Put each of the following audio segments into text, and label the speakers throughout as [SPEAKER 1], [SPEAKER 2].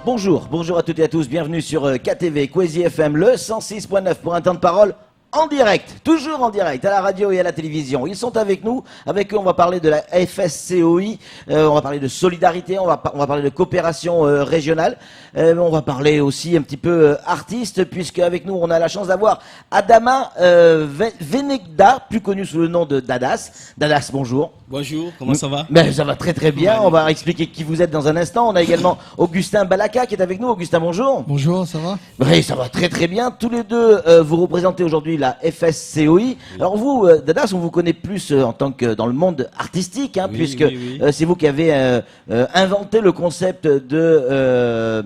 [SPEAKER 1] Bonjour à toutes et à tous, bienvenue sur KTV, Kwezi FM, le 106.9 pour un temps de parole en direct, toujours en direct, à la radio et à la télévision. Ils sont avec nous, avec eux on va parler de la FSCOI, on va parler de solidarité, on va parler de coopération régionale, on va parler aussi un petit peu artiste, puisque avec nous on a la chance d'avoir Adama Venegda, plus connu sous le nom de Dadas. Dadas, bonjour.
[SPEAKER 2] Bonjour, comment ça va?
[SPEAKER 1] Ben, ça va très très bien, on va expliquer qui vous êtes dans un instant. On a également Augustin Balaka qui est avec nous. Augustin, bonjour.
[SPEAKER 3] Bonjour, ça va?
[SPEAKER 1] Oui, ça va très très bien. Tous les deux, vous représentez aujourd'hui la FSCOI. Oui. Alors vous, Dadas, on vous connaît plus en tant que dans le monde artistique, hein,
[SPEAKER 2] oui,
[SPEAKER 1] puisque
[SPEAKER 2] oui.
[SPEAKER 1] c'est vous qui avez inventé le concept de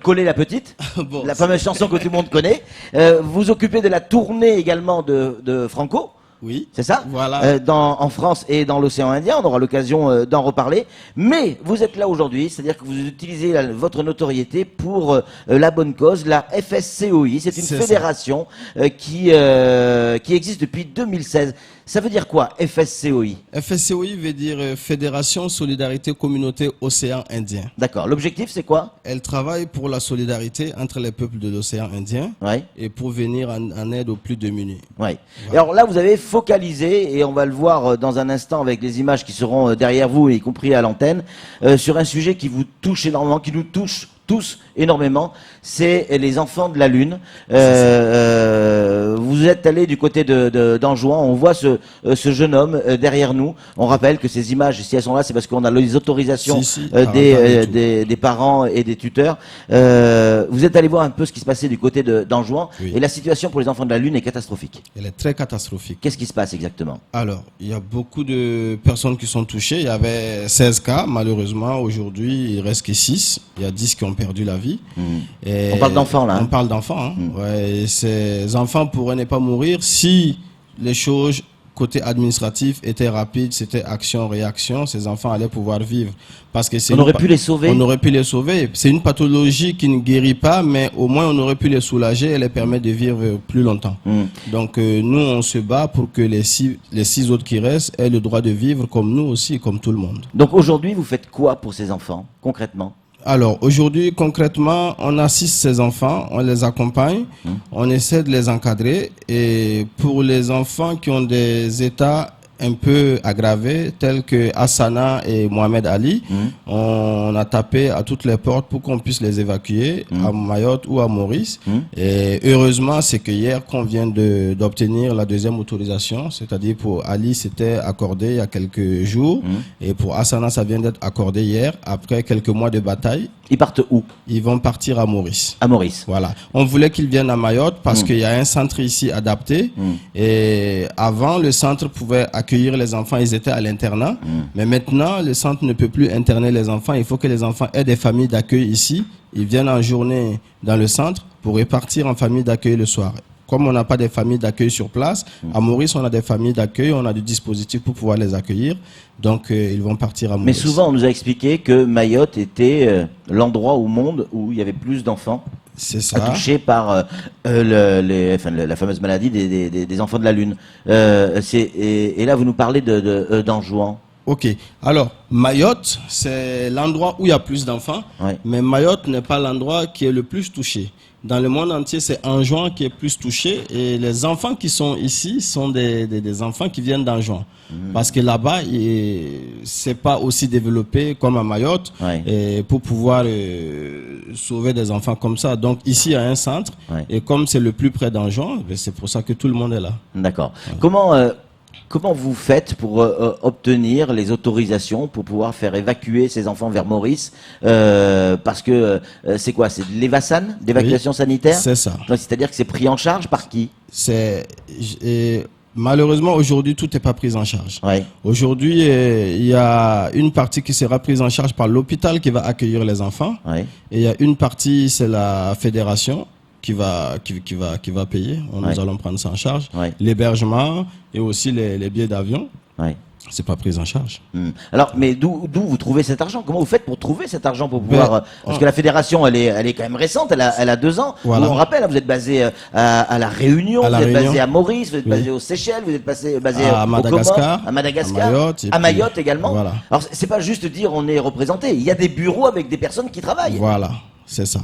[SPEAKER 1] Coller la petite,
[SPEAKER 2] Bon,
[SPEAKER 1] la fameuse chanson que tout le monde connaît. Vous occupez de la tournée également de Franco.
[SPEAKER 2] Oui.
[SPEAKER 1] C'est ça?
[SPEAKER 2] Voilà.
[SPEAKER 1] En France et dans l'océan Indien, on aura l'occasion d'en reparler. Mais vous êtes là aujourd'hui, c'est-à-dire que vous utilisez votre notoriété pour la bonne cause, la FSCOI. C'est une fédération qui existe depuis 2016. Ça veut dire quoi, FSCOI?
[SPEAKER 2] FSCOI veut dire Fédération Solidarité Communauté Océan Indien.
[SPEAKER 1] D'accord. L'objectif, c'est quoi?
[SPEAKER 2] Elle travaille pour la solidarité entre les peuples de l'océan Indien et pour venir en aide aux plus démunis.
[SPEAKER 1] Ouais. Et alors là, vous avez focalisé, et on va le voir dans un instant avec les images qui seront derrière vous, y compris à l'antenne, sur un sujet qui vous touche énormément, qui nous touche tous énormément, c'est les enfants de la Lune. Vous êtes allé du côté d'Anjouan, on voit ce jeune homme derrière nous. On rappelle que ces images, si elles sont là, c'est parce qu'on a les autorisations des parents et des tuteurs. Vous êtes allé voir un peu ce qui se passait du côté d'Anjouan, et la situation pour les enfants de la Lune est catastrophique.
[SPEAKER 2] Elle est très catastrophique.
[SPEAKER 1] Qu'est-ce qui se passe exactement?
[SPEAKER 2] Alors, il y a beaucoup de personnes qui sont touchées. Il y avait 16 cas, malheureusement. Aujourd'hui, il reste que 6. Il y a 10 qui ont perdu la vie. Et
[SPEAKER 1] on parle d'enfants là.
[SPEAKER 2] On parle d'enfants. Hein. Ouais, et ces enfants pourraient ne pas mourir si les choses côté administratif étaient rapides, c'était action-réaction. Ces enfants allaient pouvoir vivre. Parce que
[SPEAKER 1] on aurait pu les sauver.
[SPEAKER 2] On aurait pu les sauver. C'est une pathologie qui ne guérit pas, mais au moins on aurait pu les soulager et les permettre de vivre plus longtemps. Donc nous, on se bat pour que les six autres qui restent aient le droit de vivre comme nous aussi, comme tout le monde.
[SPEAKER 1] Donc aujourd'hui, vous faites quoi pour ces enfants, concrètement?
[SPEAKER 2] Alors, aujourd'hui, concrètement, on assiste ces enfants, on les accompagne, on essaie de les encadrer. Et pour les enfants qui ont des états un peu aggravés, tels que Hassana et Mohamed Ali, on a tapé à toutes les portes pour qu'on puisse les évacuer à Mayotte ou à Maurice. Et heureusement, c'est que hier qu'on vient d'obtenir la deuxième autorisation, c'est-à-dire pour Ali, c'était accordé il y a quelques jours, et pour Hassana, ça vient d'être accordé hier, après quelques mois de bataille.
[SPEAKER 1] Ils partent où?
[SPEAKER 2] Ils vont partir à Maurice.
[SPEAKER 1] À Maurice.
[SPEAKER 2] Voilà. On voulait qu'ils viennent à Mayotte parce qu'il y a un centre ici adapté. Et avant, le centre pouvait accueillir les enfants, ils étaient à l'internat. Mais maintenant, le centre ne peut plus interner les enfants. Il faut que les enfants aient des familles d'accueil ici. Ils viennent en journée dans le centre pour repartir en famille d'accueil le soir. Comme on n'a pas de familles d'accueil sur place, à Maurice, on a des familles d'accueil, on a du dispositif pour pouvoir les accueillir. Donc, ils vont partir à Maurice.
[SPEAKER 1] Mais souvent, on nous a expliqué que Mayotte était l'endroit au monde où il y avait plus d'enfants touchés par la fameuse maladie des enfants de la Lune. Et là, vous nous parlez d'Anjouan.
[SPEAKER 2] Ok. Alors, Mayotte, c'est l'endroit où il y a plus d'enfants, mais Mayotte n'est pas l'endroit qui est le plus touché. Dans le monde entier, c'est Anjouan qui est plus touché, et les enfants qui sont ici sont des enfants qui viennent d'Anjouan. Parce que là-bas, c'est pas aussi développé comme à Mayotte, et pour pouvoir sauver des enfants comme ça. Donc ici, il y a un centre, et comme c'est le plus près d'Anjouan, c'est pour ça que tout le monde est là.
[SPEAKER 1] D'accord. Comment vous faites pour obtenir les autorisations pour pouvoir faire évacuer ces enfants vers Maurice parce que c'est quoi? C'est de l'évasan, d'évacuation sanitaire?
[SPEAKER 2] C'est ça.
[SPEAKER 1] C'est-à-dire que c'est pris en charge par qui?
[SPEAKER 2] Malheureusement, aujourd'hui, tout n'est pas pris en charge. Aujourd'hui, il y a une partie qui sera prise en charge par l'hôpital qui va accueillir les enfants. Et il y a une partie, c'est la fédération qui va payer. Nous allons prendre ça en charge. L'hébergement et aussi les billets d'avion. c'est pas pris en charge.
[SPEAKER 1] Alors, mais d'où vous trouvez cet argent? Comment vous faites pour trouver cet argent pour pouvoir parce que la fédération, elle est quand même récente, elle a 2 ans.
[SPEAKER 2] Voilà.
[SPEAKER 1] On rappelle, vous êtes basé à la Réunion, vous êtes basé à Maurice, vous êtes basé aux Seychelles, vous êtes basé
[SPEAKER 2] à
[SPEAKER 1] Madagascar,
[SPEAKER 2] à
[SPEAKER 1] Mayotte également.
[SPEAKER 2] Voilà.
[SPEAKER 1] Alors, c'est pas juste dire on est représenté. Il y a des bureaux avec des personnes qui travaillent.
[SPEAKER 2] Voilà, c'est ça.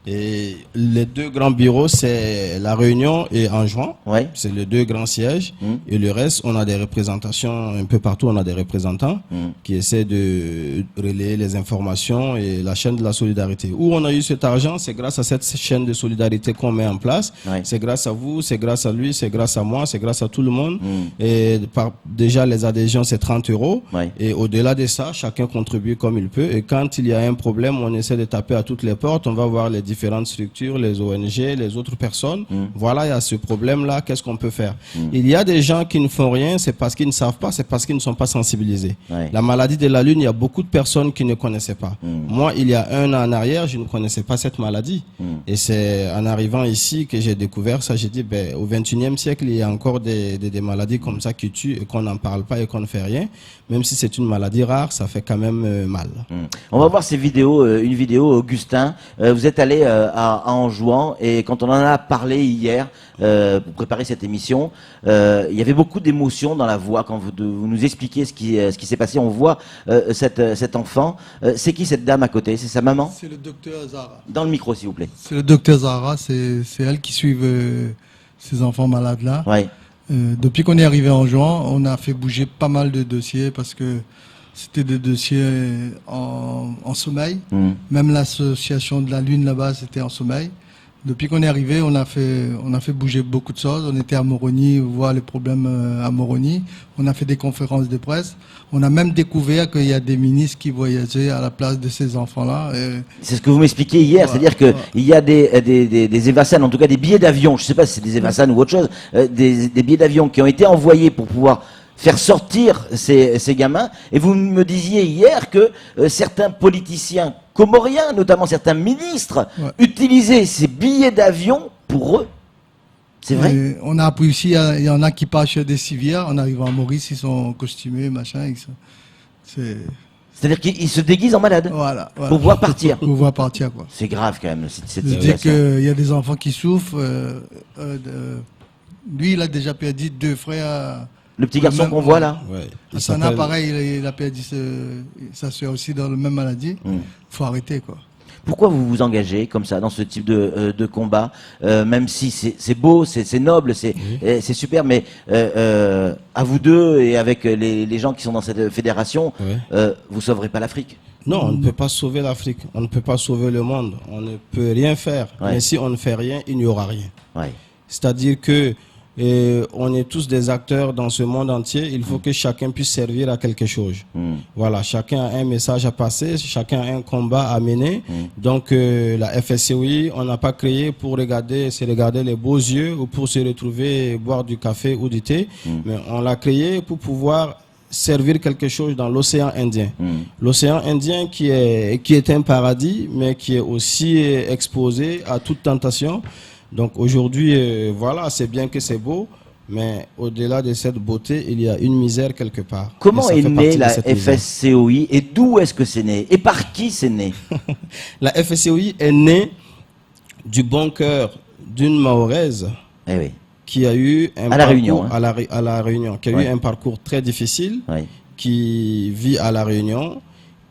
[SPEAKER 2] Et les 2 grands bureaux, c'est La Réunion et Anjouan.
[SPEAKER 1] Ouais.
[SPEAKER 2] C'est les 2 grands sièges. Et le reste, on a des représentations un peu partout. On a des représentants qui essaient de relayer les informations et la chaîne de la solidarité. Où on a eu cet argent, c'est grâce à cette chaîne de solidarité qu'on met en place.
[SPEAKER 1] Ouais.
[SPEAKER 2] C'est grâce à vous, c'est grâce à lui, c'est grâce à moi, c'est grâce à tout le monde. Et déjà, les adhésions, c'est 30 €.
[SPEAKER 1] Ouais.
[SPEAKER 2] Et au-delà de ça, chacun contribue comme il peut. Et quand il y a un problème, on essaie de taper à toutes les portes. On va voir les différentes structures, les ONG, les autres personnes. Voilà, il y a ce problème-là, qu'est-ce qu'on peut faire? Il y a des gens qui ne font rien, c'est parce qu'ils ne savent pas, c'est parce qu'ils ne sont pas sensibilisés.
[SPEAKER 1] Ouais.
[SPEAKER 2] La maladie de la Lune, il y a beaucoup de personnes qui ne connaissaient pas. Moi, il y a 1 an en arrière, je ne connaissais pas cette maladie. Et c'est en arrivant ici que j'ai découvert ça. J'ai dit, au 21e siècle, il y a encore des maladies comme ça qui tuent et qu'on n'en parle pas et qu'on ne fait rien. Même si c'est une maladie rare, ça fait quand même mal.
[SPEAKER 1] On va voir ces vidéos, une vidéo, Augustin. Vous êtes allé à Anjouan et quand on en a parlé hier pour préparer cette émission, il y avait beaucoup d'émotions dans la voix quand vous nous expliquiez ce qui s'est passé. On voit cet enfant. C'est qui cette dame à côté? C'est sa maman?
[SPEAKER 3] C'est le docteur Zahra.
[SPEAKER 1] Dans le micro, s'il vous plaît.
[SPEAKER 3] C'est le docteur Zahra, c'est elle qui suit ces enfants malades-là.
[SPEAKER 1] Ouais.
[SPEAKER 3] Depuis qu'on est arrivé en juin, on a fait bouger pas mal de dossiers parce que c'était des dossiers en sommeil. Même l'association de la Lune là-bas, c'était en sommeil. Depuis qu'on est arrivé, on a fait bouger beaucoup de choses. On était à Moroni, voir les problèmes à Moroni. On a fait des conférences de presse. On a même découvert qu'il y a des ministres qui voyageaient à la place de ces enfants-là.
[SPEAKER 1] C'est ce que vous m'expliquiez hier, c'est-à-dire que il y a des évassanes, en tout cas des billets d'avion, je ne sais pas si c'est des évassanes ou autre chose, des billets d'avion qui ont été envoyés pour pouvoir faire sortir ces gamins. Et vous me disiez hier que certains politiciens comoriens, notamment certains ministres, utilisaient ces billets d'avion pour eux. C'est vrai.
[SPEAKER 3] Et on a appris aussi, il y en a qui partent chez des civières, en arrivant à Maurice, ils sont costumés, machin.
[SPEAKER 1] C'est-à-dire qu'ils se déguisent en malades
[SPEAKER 3] voilà.
[SPEAKER 1] pour pouvoir partir.
[SPEAKER 3] Pour pouvoir partir, quoi.
[SPEAKER 1] C'est grave quand même, cette
[SPEAKER 3] Je dis
[SPEAKER 1] situation.
[SPEAKER 3] qu'il y a des enfants qui souffrent. Lui, il a déjà perdu 2 frères.
[SPEAKER 1] Le petit garçon qu'on voit là.
[SPEAKER 2] Ouais.
[SPEAKER 3] Il s'en a pareil, il a perdu sa soeur aussi dans la même maladie. Faut arrêter, quoi.
[SPEAKER 1] Pourquoi vous vous engagez comme ça dans ce type de combat, même si c'est beau, c'est noble, c'est super, mais à vous deux et avec les gens qui sont dans cette fédération, vous sauverez pas l'Afrique.
[SPEAKER 2] Non, on ne peut pas sauver l'Afrique, on ne peut pas sauver le monde, on ne peut rien faire. Mais si on ne fait rien, il n'y aura rien.
[SPEAKER 1] Ouais.
[SPEAKER 2] C'est-à-dire que on est tous des acteurs dans ce monde entier. Il faut que chacun puisse servir à quelque chose. Voilà, chacun a un message à passer, chacun a un combat à mener. Donc la FSCOI, on n'a pas créé pour se regarder les beaux yeux ou pour se retrouver boire du café ou du thé, mais on l'a créé pour pouvoir servir quelque chose dans l'océan Indien. L'océan Indien qui est un paradis, mais qui est aussi exposé à toute tentation. Donc aujourd'hui, voilà, c'est bien que c'est beau, mais au-delà de cette beauté, il y a une misère quelque part.
[SPEAKER 1] Comment est née la FSCOI et d'où est-ce que c'est né? Et par qui c'est né?
[SPEAKER 2] La FSCOI est née du bon cœur d'une Mahoraise qui a eu un parcours à la Réunion, qui a eu un parcours très difficile, qui vit à la Réunion,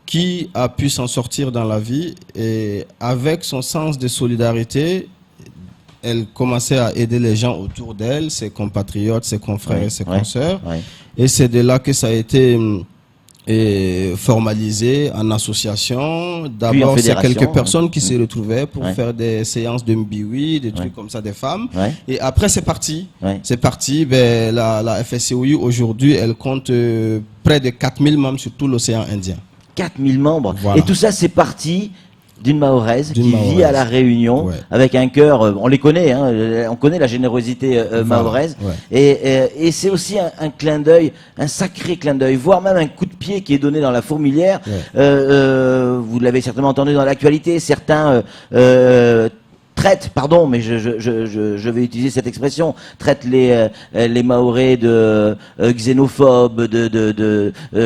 [SPEAKER 2] qui a pu s'en sortir dans la vie et avec son sens de solidarité, elle commençait à aider les gens autour d'elle, ses compatriotes, ses confrères et ses consoeurs. Et c'est de là que ça a été formalisé en association. D'abord, c'est quelques personnes qui se retrouvaient pour faire des séances de mbiwi, des trucs comme ça, des femmes. Et après, c'est parti. C'est parti. La FSCOI, aujourd'hui, elle compte près de 4000 membres sur tout l'océan Indien.
[SPEAKER 1] 4000 membres.
[SPEAKER 2] Voilà.
[SPEAKER 1] Et tout ça, c'est parti d'une Mahoraise qui vit à la Réunion avec un cœur, on les connaît, hein, on connaît la générosité mahoraise, et c'est aussi un clin d'œil, un sacré clin d'œil, voire même un coup de pied qui est donné dans la fourmilière. Vous l'avez certainement entendu dans l'actualité, certains traite, pardon, mais je vais utiliser cette expression, traite les Mahorais de xénophobes,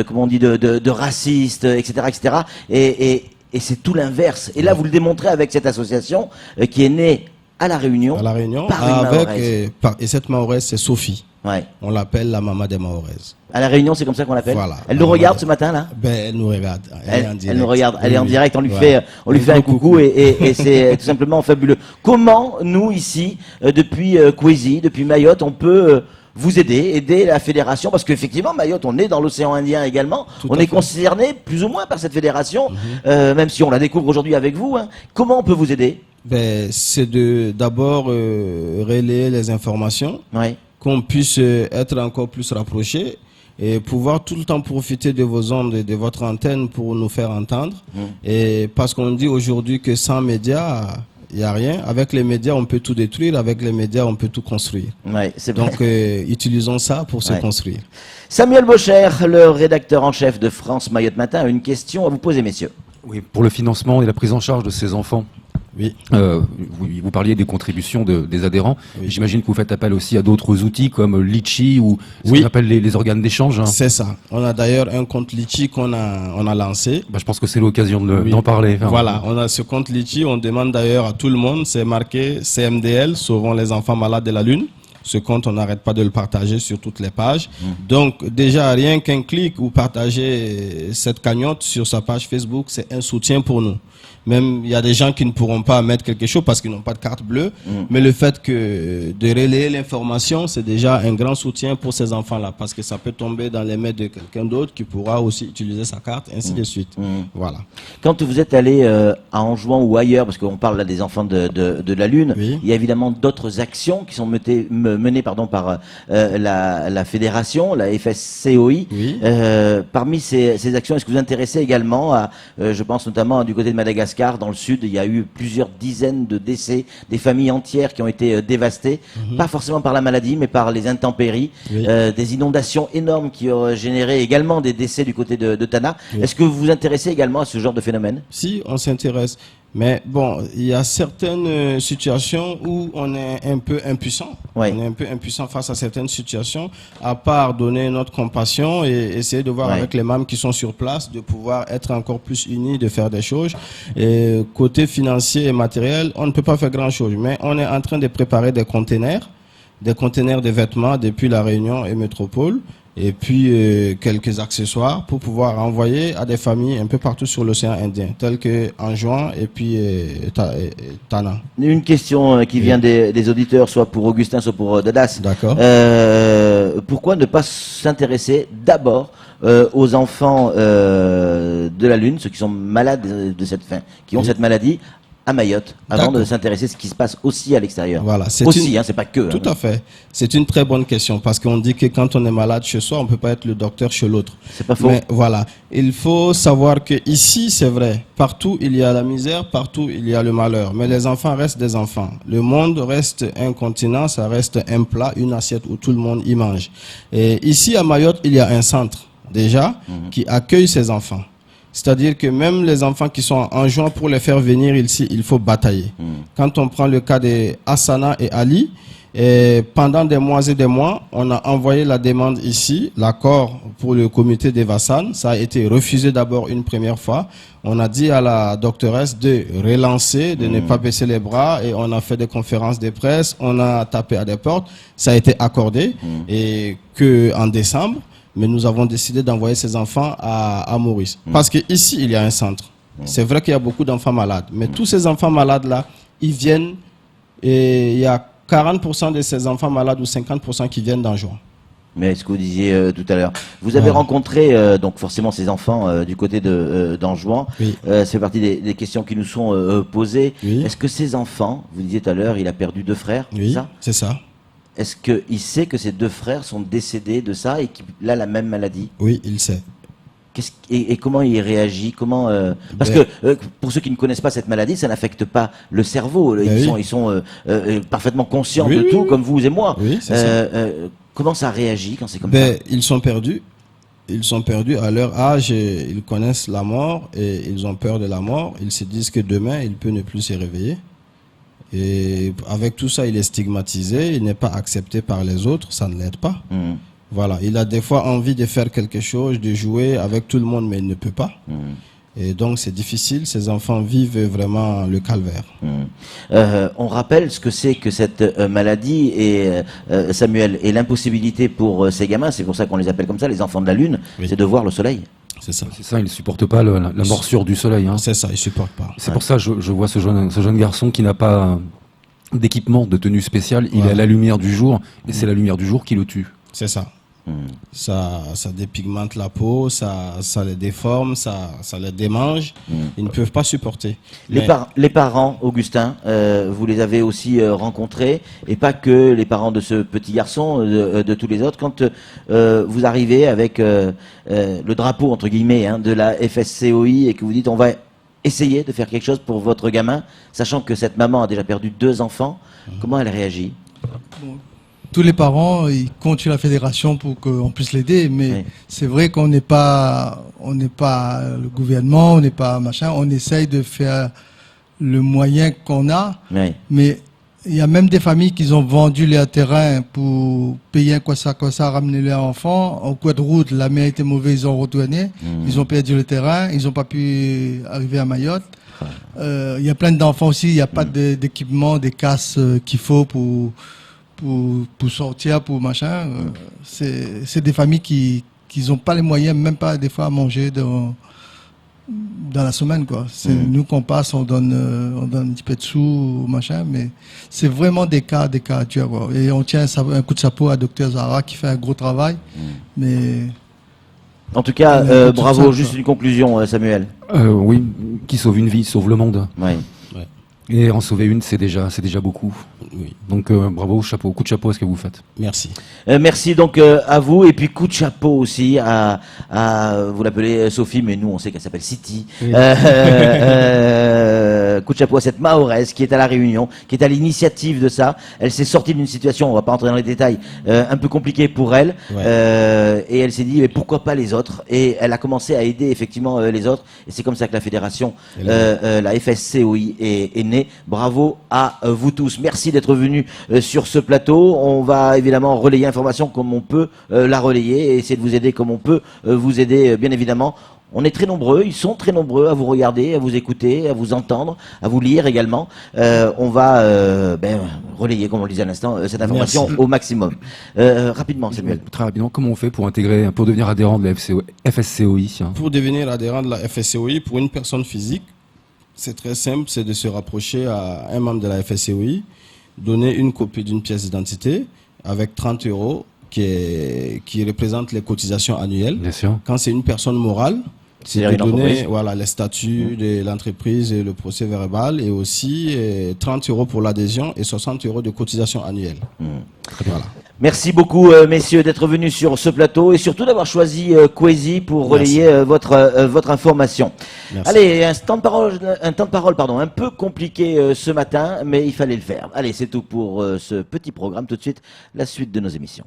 [SPEAKER 1] comment on dit, de racistes, etc., etc. Et c'est tout l'inverse. Et là, vous le démontrez avec cette association qui est née à La Réunion.
[SPEAKER 2] À La Réunion,
[SPEAKER 1] par une Mahoraise.
[SPEAKER 2] Et cette Mahoraise, c'est Sophie.
[SPEAKER 1] Ouais.
[SPEAKER 2] On l'appelle la maman des Mahoraises.
[SPEAKER 1] À La Réunion, c'est comme ça qu'on l'appelle.
[SPEAKER 2] Voilà.
[SPEAKER 1] Elle nous regarde ce matin, là.
[SPEAKER 2] Ben, elle nous regarde.
[SPEAKER 1] Elle nous regarde. Elle est en
[SPEAKER 2] Oui.
[SPEAKER 1] direct. On lui
[SPEAKER 2] Voilà.
[SPEAKER 1] fait un coucou et c'est tout simplement fabuleux. Comment nous ici, depuis Kwezi, depuis Mayotte, on peut vous aider la fédération, parce qu'effectivement Mayotte, on est dans l'océan Indien également. On est concerné plus ou moins par cette fédération, même si on la découvre aujourd'hui avec vous. Hein. Comment on peut vous aider?
[SPEAKER 2] Ben, c'est d'abord relayer les informations.
[SPEAKER 1] Oui.
[SPEAKER 2] Qu'on puisse être encore plus rapprochés et pouvoir tout le temps profiter de vos ondes et de votre antenne pour nous faire entendre. Et parce qu'on dit aujourd'hui que sans médias, il n'y a rien. Avec les médias, on peut tout détruire. Avec les médias, on peut tout construire.
[SPEAKER 1] Ouais, c'est
[SPEAKER 2] donc, utilisons ça pour se construire.
[SPEAKER 1] Samuel Bocher, le rédacteur en chef de France Mayotte Matin, a une question à vous poser, messieurs.
[SPEAKER 4] Oui, pour le financement et la prise en charge de ces enfants.
[SPEAKER 2] Oui.
[SPEAKER 4] Vous parliez des contributions des adhérents.
[SPEAKER 2] Oui.
[SPEAKER 4] J'imagine que vous faites appel aussi à d'autres outils comme Litchi ou ce qu'on appelle les organes d'échange. Hein.
[SPEAKER 2] C'est ça. On a d'ailleurs un compte Litchi qu'on a lancé.
[SPEAKER 4] Je pense que c'est l'occasion d'en parler. Enfin,
[SPEAKER 2] voilà, on a ce compte Litchi. On demande d'ailleurs à tout le monde, c'est marqué CMDL, Sauvons les enfants malades de la Lune. Ce compte, on n'arrête pas de le partager sur toutes les pages. Donc, déjà, rien qu'un clic ou partager cette cagnotte sur sa page Facebook, c'est un soutien pour nous. Même, il y a des gens qui ne pourront pas mettre quelque chose parce qu'ils n'ont pas de carte bleue. Mais le fait que de relayer l'information, c'est déjà un grand soutien pour ces enfants-là. Parce que ça peut tomber dans les mains de quelqu'un d'autre qui pourra aussi utiliser sa carte, ainsi de suite. Voilà.
[SPEAKER 1] Quand vous êtes allé à Anjouan ou ailleurs, parce qu'on parle là des enfants de la Lune, il y a évidemment d'autres actions qui sont menées par la fédération, la FSCOI. Parmi ces actions, est-ce que vous vous intéressez également à, je pense notamment du côté de Madagascar, dans le sud, il y a eu plusieurs dizaines de décès, des familles entières qui ont été dévastées, pas forcément par la maladie, mais par les intempéries, des inondations énormes qui ont généré également des décès du côté de Tana. Est-ce que vous vous intéressez également à ce genre de phénomène?
[SPEAKER 2] Si, on s'intéresse. Mais bon, il y a certaines situations où on est un peu impuissant. On est un peu impuissant face à certaines situations, à part donner notre compassion et essayer de voir avec les membres qui sont sur place, de pouvoir être encore plus unis, de faire des choses. Et côté financier et matériel, on ne peut pas faire grand-chose. Mais on est en train de préparer des containers de vêtements depuis La Réunion et Métropole. Et puis quelques accessoires pour pouvoir envoyer à des familles un peu partout sur l'océan Indien, telles que Anjouan et puis Tana.
[SPEAKER 1] Une question qui vient des auditeurs, soit pour Augustin, soit pour Dadas.
[SPEAKER 2] D'accord.
[SPEAKER 1] Pourquoi ne pas s'intéresser d'abord aux enfants de la Lune, ceux qui sont malades de cette faim, qui ont cette maladie, à Mayotte, avant de s'intéresser à ce qui se passe aussi à l'extérieur.
[SPEAKER 2] Voilà, c'est
[SPEAKER 1] pas que.
[SPEAKER 2] Tout à fait. C'est une très bonne question parce qu'on dit que quand on est malade chez soi, on peut pas être le docteur chez l'autre.
[SPEAKER 1] C'est pas faux.
[SPEAKER 2] Mais voilà, il faut savoir que ici, c'est vrai, partout il y a la misère, partout il y a le malheur. Mais les enfants restent des enfants. Le monde reste un continent, ça reste un plat, une assiette où tout le monde y mange. Et ici à Mayotte, il y a un centre déjà qui accueille ces enfants. C'est-à-dire que même les enfants qui sont en juin, pour les faire venir ici, il faut batailler. Quand on prend le cas de Hassana et Ali, et pendant des mois et des mois, on a envoyé la demande ici, l'accord pour le comité des Vassan. Ça a été refusé d'abord une première fois. On a dit à la doctoresse de relancer, de ne pas baisser les bras, et on a fait des conférences de presse, on a tapé à des portes. Ça a été accordé, et que en décembre, mais nous avons décidé d'envoyer ces enfants à Maurice. Parce qu'ici, il y a un centre. C'est vrai qu'il y a beaucoup d'enfants malades, mais tous ces enfants malades-là, ils viennent, et il y a 40% de ces enfants malades ou 50% qui viennent d'Anjouan.
[SPEAKER 1] Mais ce que vous disiez tout à l'heure, vous avez rencontré donc forcément ces enfants du côté d'Anjouan. C'est partie des questions qui nous sont posées. Est-ce que ces enfants, vous disiez tout à l'heure, il a perdu 2 frères,
[SPEAKER 2] c'est ça.
[SPEAKER 1] Est-ce qu'il sait que ses 2 frères sont décédés de ça et qu'il a la même maladie?
[SPEAKER 2] Oui, il sait.
[SPEAKER 1] Et comment il réagit? Parce que pour ceux qui ne connaissent pas cette maladie, ça n'affecte pas le cerveau. Ils sont parfaitement conscients de tout, comme vous et moi. Comment ça réagit quand c'est comme ça?
[SPEAKER 2] Ils sont perdus. Ils sont perdus à leur âge. Ils connaissent la mort et ils ont peur de la mort. Ils se disent que demain, il peut ne plus se réveiller. Et avec tout ça, il est stigmatisé, il n'est pas accepté par les autres, ça ne l'aide pas. Voilà, il a des fois envie de faire quelque chose, de jouer avec tout le monde, mais il ne peut pas. Et donc c'est difficile, ces enfants vivent vraiment le calvaire.
[SPEAKER 1] On rappelle ce que c'est que cette maladie, et Samuel, et l'impossibilité pour ces gamins, c'est pour ça qu'on les appelle comme ça, les enfants de la Lune, c'est de voir le soleil.
[SPEAKER 2] C'est ça.
[SPEAKER 4] C'est ça, ils ne supportent pas la morsure du soleil. Hein.
[SPEAKER 2] C'est ça, ils ne supportent pas.
[SPEAKER 4] C'est pour ça que je vois ce jeune garçon qui n'a pas d'équipement, de tenue spéciale. Il est à la lumière du jour, et c'est la lumière du jour qui le tue.
[SPEAKER 2] C'est ça. Ça dépigmente la peau, ça les déforme, ça les démange. Ils ne peuvent pas supporter.
[SPEAKER 1] Les parents, Augustin, vous les avez aussi rencontrés, et pas que les parents de ce petit garçon, de tous les autres. Quand vous arrivez avec le drapeau, entre guillemets, hein, de la FSCOI, et que vous dites on va essayer de faire quelque chose pour votre gamin, sachant que cette maman a déjà perdu 2 enfants, comment elle réagit?
[SPEAKER 3] Tous les parents, ils comptent sur la fédération pour qu'on puisse l'aider, mais c'est vrai qu'on n'est pas le gouvernement, on n'est pas machin, on essaye de faire le moyen qu'on a, mais il y a même des familles qui ont vendu leur terrain pour payer un quoi ça, ramener leurs enfants. En cours de route, la mer était mauvaise, ils ont retourné, ils ont perdu le terrain, ils n'ont pas pu arriver à Mayotte. Il y a plein d'enfants aussi, il n'y a pas d'équipement, des casses qu'il faut pour sortir, pour machin. C'est des familles qui n'ont pas les moyens, même pas des fois à manger dans la semaine, quoi. C'est nous qu'on passe, on donne un petit peu de sous, machin, mais c'est vraiment des cas, tu vois. Et on tient un coup de chapeau à Dr Zahra qui fait un gros travail, mais...
[SPEAKER 1] En tout cas, bravo. Simple, juste une conclusion, Samuel.
[SPEAKER 4] Oui, qui sauve une vie, sauve le monde.
[SPEAKER 1] Oui.
[SPEAKER 4] Et en sauver une, c'est déjà beaucoup.
[SPEAKER 2] Oui.
[SPEAKER 4] Donc bravo, chapeau, coup de chapeau à ce que vous faites.
[SPEAKER 2] Merci.
[SPEAKER 1] Merci donc à vous, et puis coup de chapeau aussi à vous l'appelez Sophie, mais nous on sait qu'elle s'appelle City. Oui. Coup de chapeau à cette Mahorès qui est à la Réunion, qui est à l'initiative de ça. Elle s'est sortie d'une situation, on va pas entrer dans les détails, un peu compliquée pour elle, et elle s'est dit mais pourquoi pas les autres, et elle a commencé à aider effectivement les autres, et c'est comme ça que la fédération, la FSCOI est née. Bravo à vous tous. Merci d'être venus sur ce plateau. On va évidemment relayer l'information comme on peut la relayer, et essayer de vous aider comme on peut vous aider, bien évidemment. On est très nombreux, ils sont très nombreux à vous regarder, à vous écouter, à vous entendre, à vous lire également. On va relayer, comme on le disait à l'instant, cette information au maximum. Rapidement, Samuel.
[SPEAKER 4] Très rapidement, comment on fait pour devenir adhérent de la FSCOI?
[SPEAKER 2] Pour devenir adhérent de la FSCOI, pour une personne physique, c'est très simple, c'est de se rapprocher à un membre de la FSCOI, donner une copie d'une pièce d'identité avec 30 € qui représente les cotisations annuelles.
[SPEAKER 4] Bien sûr.
[SPEAKER 2] Quand c'est une personne morale, c'est de donner les statuts de l'entreprise et le procès verbal, et aussi 30 € pour l'adhésion et 60 € de cotisation annuelle.
[SPEAKER 1] Très bien. Voilà. Merci beaucoup, messieurs, d'être venus sur ce plateau, et surtout d'avoir choisi Kwesi pour relayer votre information. Merci. Allez, un temps de parole, un peu compliqué ce matin, mais il fallait le faire. Allez, c'est tout pour ce petit programme. Tout de suite, la suite de nos émissions.